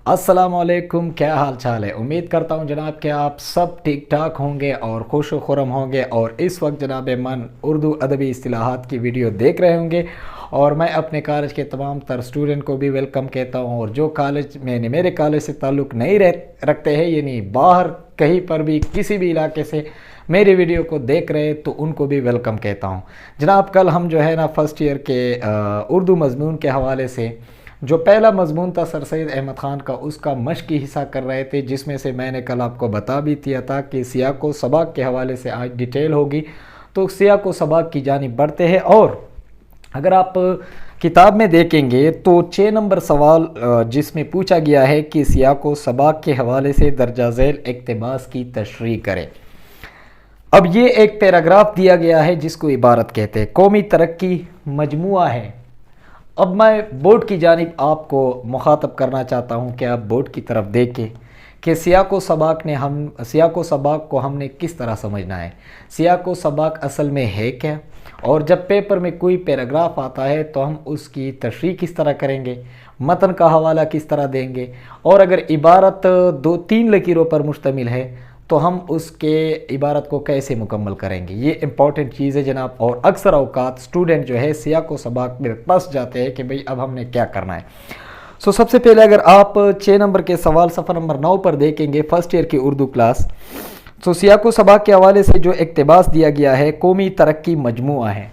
अस्सलाम वालेकुम, क्या हाल चाल है। उम्मीद करता हूँ जनाब कि आप सब ठीक ठाक होंगे और खुश खुरम होंगे और इस वक्त जनाब मन उर्दू अदबी इस्तिलाहात की वीडियो देख रहे होंगे। और मैं अपने कॉलेज के तमाम तर स्टूडेंट को भी वेलकम कहता हूँ, और जो कॉलेज में मेरे कॉलेज से ताल्लुक़ नहीं रखते हैं, यानी बाहर कहीं पर भी किसी भी इलाके से मेरी वीडियो को देख रहे तो उनको भी वेलकम कहता हूँ। जनाब कल हम जो है ना फर्स्ट ईयर के उर्दू मज़मून के हवाले से जो पहला मज़मून था सर सैयद अहमद ख़ान का, उसका मश्क़ी हिस्सा कर रहे थे, जिसमें से मैंने कल आपको बता भी दिया था कि सियाक़ व सबाक़ के हवाले से आज डिटेल होगी। तो सियाक़ व सबाक़ की जानिब बढ़ते हैं, और अगर आप किताब में देखेंगे तो 6 नंबर सवाल जिसमें पूछा गया है कि सियाक़ व सबाक़ के हवाले से दर्जा झेल इक़्तिबास की तशरीह करें। अब ये एक पैराग्राफ दिया गया है जिसको इबारत कहते हैं, कौमी तरक्की मजमुआ है। अब मैं बोर्ड की जानिब आपको मुखातब करना चाहता हूँ कि आप बोर्ड की तरफ देखें कि सियाक़ व सबाक़ को हमने किस तरह समझना है। सियाक़ व सबाक़ असल में है क्या, और जब पेपर में कोई पैराग्राफ आता है तो हम उसकी तशरीह किस तरह करेंगे, मतन का हवाला किस तरह देंगे, और अगर इबारत 2-3 लकीरों पर मुश्तमिल है तो हम उसके इबारत को कैसे मुकम्मल करेंगे। ये इंपॉर्टेंट चीज़ है जनाब, और अक्सर औकात स्टूडेंट जो है सियाक़ व सबाक़ में फंस जाते हैं कि भाई अब हमने क्या करना है। सबसे पहले अगर आप 6 नंबर के सवाल सफ़र नंबर 9 पर देखेंगे, फर्स्ट ईयर की उर्दू क्लास, तो सियाक़ व सबाक़ के हवाले से जो इक़्तिबास दिया गया है कौमी तरक्की मजमुआ है।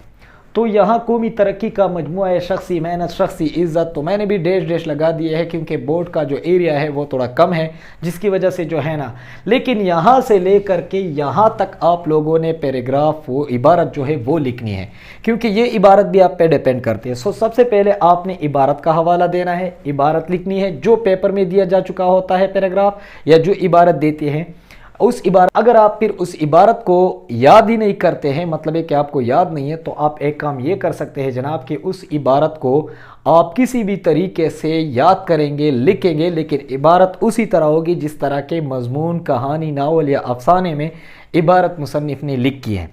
तो यहाँ कौमी तरक्की का मजमुआ है, शख्सी मेहनत, शख्सी इज़्ज़त, तो मैंने भी डैश लगा दिए है क्योंकि बोर्ड का जो एरिया है वो थोड़ा कम है, जिसकी वजह से जो है ना, लेकिन यहाँ से लेकर के यहाँ तक आप लोगों ने पैराग्राफ वो इबारत जो है वो लिखनी है, क्योंकि ये इबारत भी आप पे डिपेंड करती है। सबसे पहले आपने इबारत का हवाला देना है, इबारत लिखनी है जो पेपर में दिया जा चुका होता है पैराग्राफ, या जो इबारत देती है उस इबारत। अगर आप फिर उस इबारत को याद ही नहीं करते हैं, मतलब है कि आपको याद नहीं है, तो आप एक काम ये कर सकते हैं जनाब कि उस इबारत को आप किसी भी तरीके से याद करेंगे, लिखेंगे, लेकिन इबारत उसी तरह होगी जिस तरह के मजमून, कहानी, नावल या अफसाने में इबारत मुसन्निफ ने लिखी है।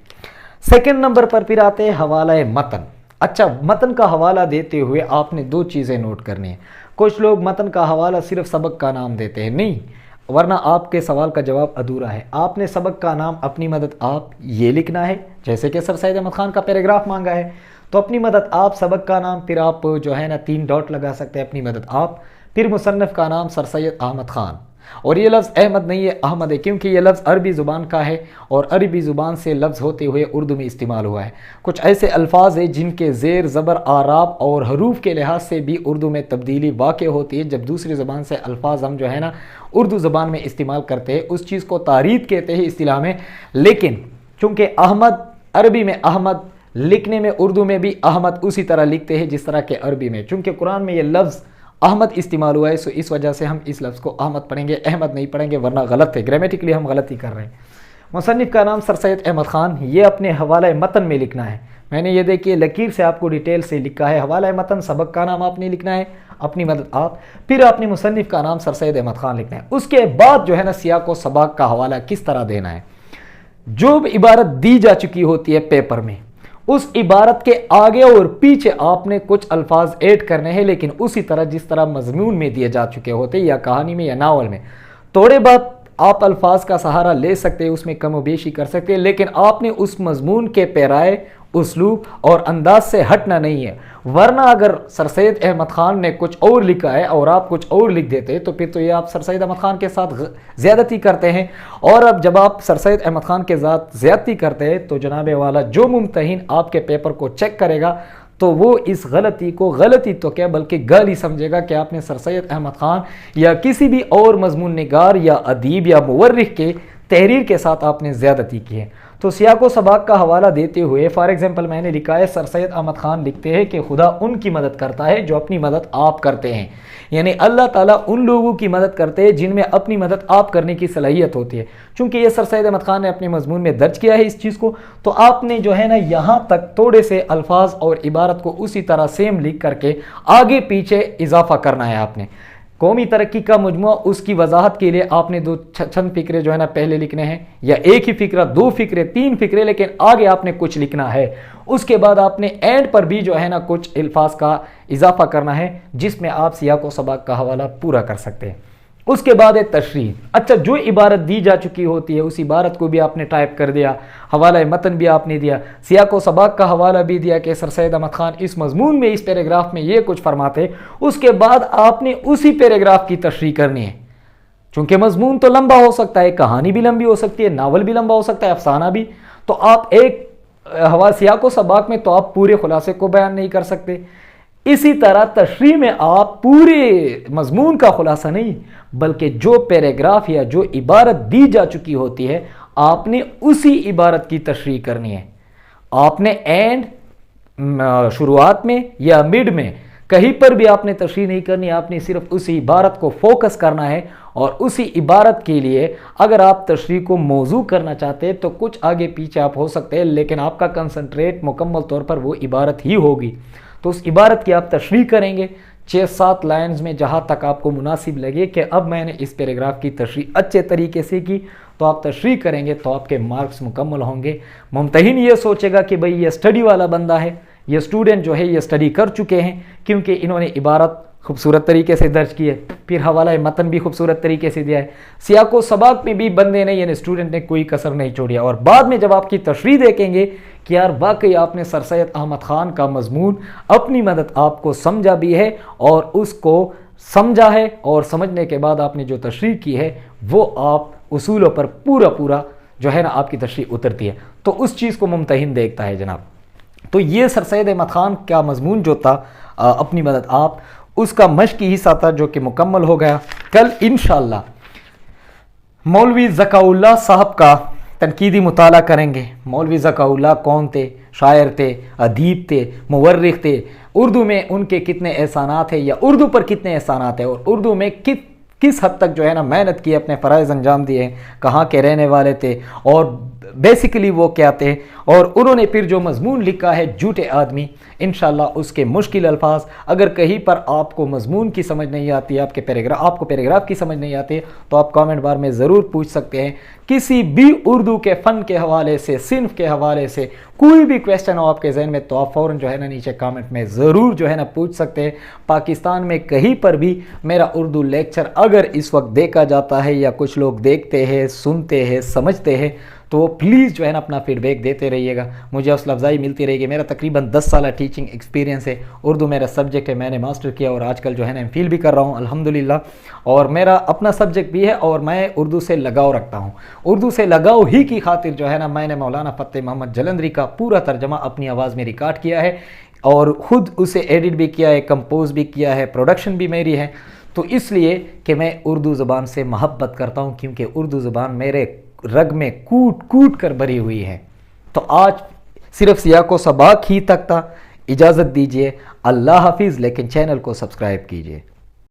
सेकंड नंबर पर फिर आते हैं हवाला मतन। अच्छा, मतन का हवाला देते हुए आपने 2 चीज़ें नोट करनी है। कुछ लोग मतन का हवाला सिर्फ सबक का नाम देते हैं, नहीं, वरना आपके सवाल का जवाब अधूरा है। आपने सबक का नाम अपनी मदद आप ये लिखना है, जैसे कि सर सैयद अहमद ख़ान का पैराग्राफ मांगा है तो अपनी मदद आप, सबक का नाम, फिर आप जो है ना 3 डॉट लगा सकते हैं, अपनी मदद आप, फिर मुसन्निफ का नाम सर सैयद अहमद ख़ान। और ये लफ्ज़ अहमद नहीं है, अहमद है, क्योंकि ये लफ्ज़ अरबी ज़ुबान का है और अरबी ज़ुबान से लफ्ज़ होते हुए उर्दू में इस्तेमाल हुआ है। कुछ ऐसे अल्फाज हैं जिनके ज़ेर ज़बर, आराब और हरूफ के लिहाज से भी उर्दू में तब्दीली वाक़ होती है। जब दूसरी ज़बान से अल्फाज हम जो है ना उर्दू ज़बान में इस्तेमाल करते हैं, उस चीज़ को तारीद कहते हैं इस्तिलाह में। लेकिन चूँकि अहमद अरबी में अहमद, लिखने में उर्दू में भी अहमद उसी तरह लिखते हैं जिस तरह के अरबी में, चूँकि कुरान में ये लफ्ज़ अहमद इस्तेमाल हुआ है, सो इस वजह से हम इस लफ्ज़ को अहमद पढ़ेंगे, अहमद नहीं पढ़ेंगे, वरना गलत है, ग्रामेटिकली हम गलती कर रहे हैं। मुसन्निफ का नाम सर सैयद अहमद ख़ान, ये अपने हवाला मतन में लिखना है। मैंने ये देखिए लकीर से आपको डिटेल से लिखा है, हवाला मतन, सबक का नाम आपने लिखना है, अपनी मदद आप, फिर आपने मुसन्निफ का नाम सर सैयद अहमद ख़ान लिखना है। उसके बाद जो है ना सियाक़ व सबाक़ का हवाला किस तरह देना है। जो इबारत दी जा चुकी होती है पेपर में, उस इबारत के आगे और पीछे आपने कुछ अल्फाज ऐड करने हैं, लेकिन उसी तरह जिस तरह मजमून में दिए जा चुके होते, या कहानी में या नावल में। थोड़े बहुत आप अल्फाज का सहारा ले सकते हैं, उसमें कम व बेशी कर सकते हैं, लेकिन आपने उस मजमून के पैराए, उसलूब और अंदाज से हटना नहीं है। वरना अगर सर सैयद अहमद ख़ान ने कुछ और लिखा है और आप कुछ और लिख देते तो फिर तो ये आप सर सैयद अहमद ख़ान के साथ ज़्यादती करते हैं। और अब जब आप सर सैयद अहमद ख़ान के साथ ज़्यादती करते हैं तो जनाबे वाला जो मुम्तहिन आपके पेपर को चेक करेगा तो वो इस गलती को गलती तो क्या बल्कि गाली समझेगा कि आपने सर सैयद अहमद ख़ान या किसी भी और मजमून निगार या अदीब या मुवर्रिख के तहरीर के साथ आपने ज़्यादती की है। तो सियाक़ व सबाक़ का हवाला देते हुए फॉर एग्जांपल मैंने लिखा है, सर सैयद अहमद ख़ान लिखते हैं कि खुदा उनकी मदद करता है जो अपनी मदद आप करते हैं, यानी अल्लाह ताला उन लोगों की मदद करते हैं जिनमें अपनी मदद आप करने की सलाहियत होती है। चूँकि ये सर सैयद अहमद ख़ान ने अपने मजमून में दर्ज किया है इस चीज़ को, तो आपने जो है ना यहाँ तक थोड़े से अल्फाज और इबारत को उसी तरह सेम लिख करके आगे पीछे इजाफा करना है आपने। قومی ترقی کا مجموعہ، اس کی وضاحت کے لیے آپ نے دو چند فقرے جو ہے نا پہلے لکھنے ہیں، یا ایک ہی فقرہ، دو فقرے، تین فقرے، لیکن آگے آپ نے کچھ لکھنا ہے۔ اس کے بعد آپ نے اینڈ پر بھی جو ہے نا کچھ الفاظ کا اضافہ کرنا ہے جس میں آپ سیاق و سباق کا حوالہ پورا کر سکتے ہیں۔ اس کے بعد ہے تشریح۔ اچھا، جو عبارت دی جا چکی ہوتی ہے اس عبارت کو بھی آپ نے ٹائپ کر دیا، حوالہ متن بھی آپ نے دیا، سیاق و سباق کا حوالہ بھی دیا کہ سر سید احمد خان اس مضمون میں اس پیراگراف میں یہ کچھ فرماتے۔ اس کے بعد آپ نے اسی پیراگراف کی تشریح کرنی ہے، چونکہ مضمون تو لمبا ہو سکتا ہے، کہانی بھی لمبی ہو سکتی ہے، ناول بھی لمبا ہو سکتا ہے، افسانہ بھی، تو آپ ایک سیاق و سباق میں تو آپ پورے خلاصے کو بیان نہیں کر سکتے۔ اسی طرح تشریح میں آپ پورے مضمون کا خلاصہ نہیں، بلکہ جو پیراگراف یا جو عبارت دی جا چکی ہوتی ہے آپ نے اسی عبارت کی تشریح کرنی ہے۔ آپ نے اینڈ، شروعات میں یا مڈ میں کہیں پر بھی آپ نے تشریح نہیں کرنی، آپ نے صرف اسی عبارت کو فوکس کرنا ہے، اور اسی عبارت کے لیے اگر آپ تشریح کو موضوع کرنا چاہتے ہیں تو کچھ آگے پیچھے آپ ہو سکتے ہیں، لیکن آپ کا کنسنٹریٹ مکمل طور پر وہ عبارت ہی ہوگی۔ تو اس عبارت کی آپ تشریح کریں گے 6-7 لائنز میں، جہاں تک آپ کو مناسب لگے کہ اب میں نے اس پیراگراف کی تشریح اچھے طریقے سے کی، تو آپ تشریح کریں گے تو آپ کے مارکس مکمل ہوں گے۔ ممتحن یہ سوچے گا کہ بھئی یہ اسٹڈی والا بندہ ہے، یہ اسٹوڈنٹ جو ہے یہ اسٹڈی کر چکے ہیں، کیونکہ انہوں نے عبارت خوبصورت طریقے سے درج کی ہے، پھر حوالہ متن بھی خوبصورت طریقے سے دیا ہے، سیاق و سباق میں بھی بندے نے یعنی اسٹوڈنٹ نے کوئی کسر نہیں چھوڑی، اور بعد میں جب آپ کی تشریح دیکھیں گے کہ یار واقعی آپ نے سر سید احمد خان کا مضمون اپنی مدد آپ کو سمجھا بھی ہے، اور اس کو سمجھا ہے، اور سمجھنے کے بعد آپ نے جو تشریح کی ہے وہ آپ اصولوں پر پورا جو ہے نا آپ کی تشریح اترتی ہے، تو اس چیز کو ممتحن دیکھتا ہے جناب۔ تو یہ سر سید احمد خان کا مضمون جو تھا اپنی مدد آپ، اس کا مشقی حصہ تھا جو کہ مکمل ہو گیا۔ کل انشاءاللہ مولوی ذکاء اللہ صاحب کا تنقیدی مطالعہ کریں گے۔ مولوی ذکاء اللہ کون تھے؟ شاعر تھے، ادیب تھے، مورخ تھے، اردو میں ان کے کتنے احسانات ہیں، یا اردو پر کتنے احسانات ہیں، اور اردو میں کس حد تک جو ہے نا محنت کی، اپنے فرائض انجام دیے ہیں، کہاں کے رہنے والے تھے، اور بیسیکلی وہ کیا تھے، اور انہوں نے پھر جو مضمون لکھا ہے جھوٹے آدمی، انشاءاللہ اس کے مشکل الفاظ، اگر کہیں پر آپ کو مضمون کی سمجھ نہیں آتی، آپ کو پیراگراف کی سمجھ نہیں آتی، تو آپ کامنٹ بار میں ضرور پوچھ سکتے ہیں۔ کسی بھی اردو کے فن کے حوالے سے، صنف کے حوالے سے کوئی بھی کویسچن ہو آپ کے ذہن میں تو آپ فوراً جو ہے نا نیچے کامنٹ میں ضرور جو ہے نا پوچھ سکتے ہیں۔ پاکستان میں کہیں پر بھی میرا اردو لیکچر اگر اس وقت دیکھا جاتا ہے، یا کچھ لوگ دیکھتے ہیں، سنتے ہیں، سمجھتے ہیں، تو پلیز جو ہے نا اپنا فیڈ بیک دیتے رہیے گا، مجھے حوصلہ افزائی ملتی رہے گی۔ میرا تقریباً 10 سالہ ٹیچنگ ایکسپیرینس ہے، اردو میرا سبجیکٹ ہے، میں نے ماسٹر کیا، اور آج کل جو ہے نا ایم فل بھی کر رہا ہوں الحمدللہ، اور میرا اپنا سبجیکٹ بھی ہے، اور میں اردو سے لگاؤ رکھتا ہوں۔ اردو سے لگاؤ ہی کی خاطر جو ہے نا میں نے مولانا فتح محمد جلندری کا پورا ترجمہ اپنی آواز میں ریکارڈ کیا ہے، اور خود اسے ایڈٹ بھی کیا ہے، کمپوز بھی کیا ہے، پروڈکشن بھی میری ہے، تو اس لیے کہ میں اردو زبان سے محبت کرتا ہوں، کیونکہ اردو زبان میرے رگ میں کوٹ کر بھری ہوئی ہے۔ تو آج صرف سیاق و سباق ہی تک تھا، اجازت دیجیے، اللہ حافظ، لیکن چینل کو سبسکرائب کیجیے۔